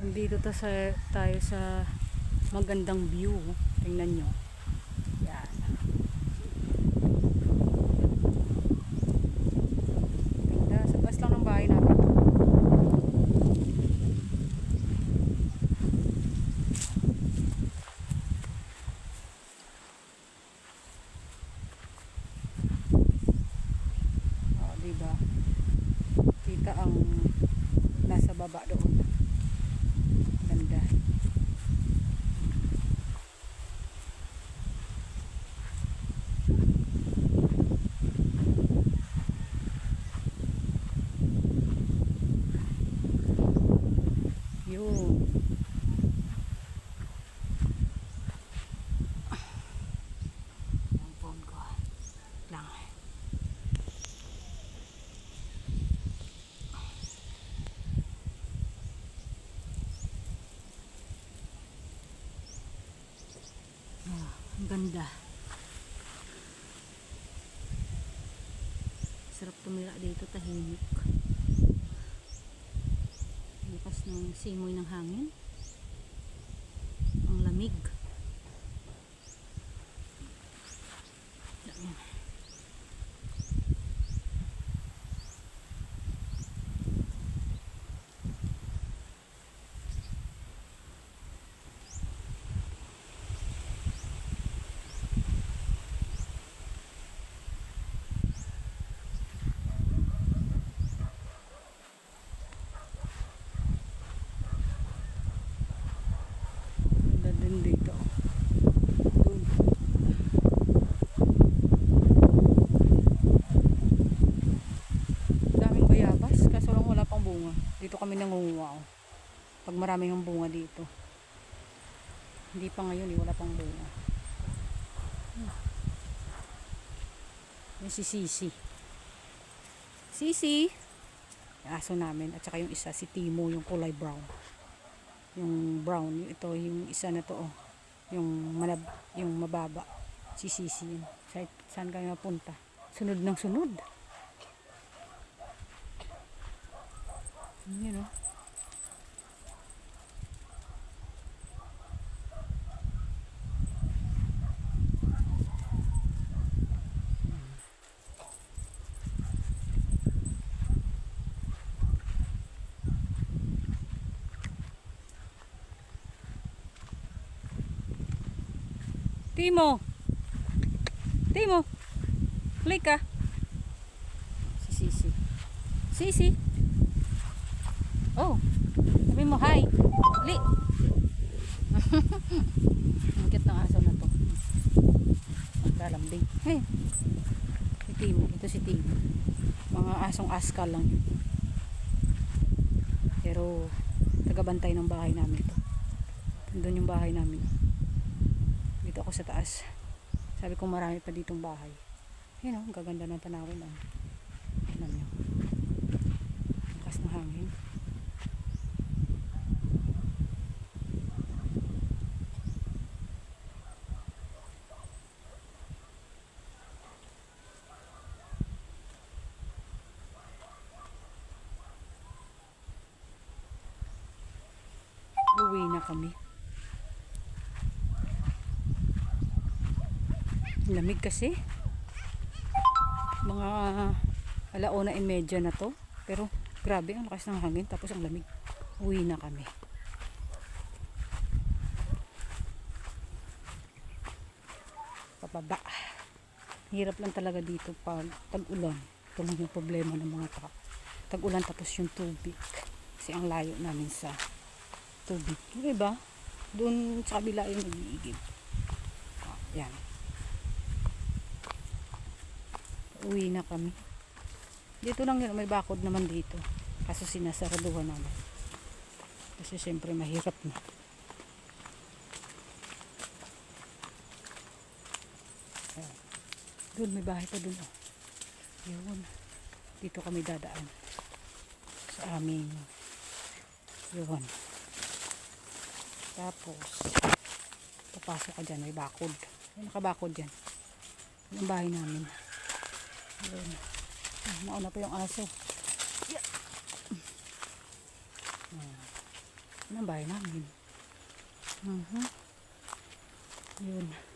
Nandito tayo sa magandang view. Tingnan nyo. Yan. Ganda. Sa bas lang ng bahay namin. Oh, diba? Kita ang nasa baba doon. Ganda. Yun. Ang phone ko. Lang. Ang ganda. Sarap tumira dito, tahimik. Lakas ng simoy ng hangin. Ang lamig. Yan. Ganda din dito. Doon. Daming bayabas, kaso lang wala pang bunga. Dito kami nangunguha. Oh. Pag maraming ang bunga dito. Hindi pa ngayon, wala pang bunga. Yan si Sisi. Sisi! Yung aso namin. At saka yung isa, si Timo, yung kulay brown. Yung brown, yung ito, yung isa na to, oh. Yung mababa. Si Sisi yun. Saan kami mapunta? Sunod ng sunod. Yun, oh. Timo! Timo! Play ka! Si Sisi. Sisi! Oh! Sabi mo, hi! Li! Ang cute ng aso na to. Maglalambing. Hey! Si Timo. Ito si Timo. Mga asong askal lang yun. Pero, tagabantay ng bahay namin to. Doon yung bahay namin. Dito ako sa taas. Sabi ko marami pa ditong bahay. Yun o, ang gaganda ng tanawin. Tignan nyo. Lakas ng hangin. Uwi na kami. Lamig kasi. Mga 1:30 na to. Pero grabe ang lakas ng hangin tapos ang lamig. Uwi na kami. Pababa. Hirap lang talaga dito pag tag-ulan. Ito lang yung problema ng mga tao. Tag-ulan tapos yung tubig. Kasi ang layo namin sa tubig. Diba? Doon sa kabila yung nag-iigib. Yan. Uwi na kami. Dito lang yun, may bakod naman dito. Kaso sinasaraduhan namin. Kasi siyempre mahirap na. Doon may bahay pa doon. Oh. Yun. Dito kami dadaan. Sa aming yun. Tapos papasok ka dyan, may bakod. May nakabakod dyan. Yung bahay namin. Yun. Mauna pa yung aso. Yeah. Yan ang bahay namin. Yun.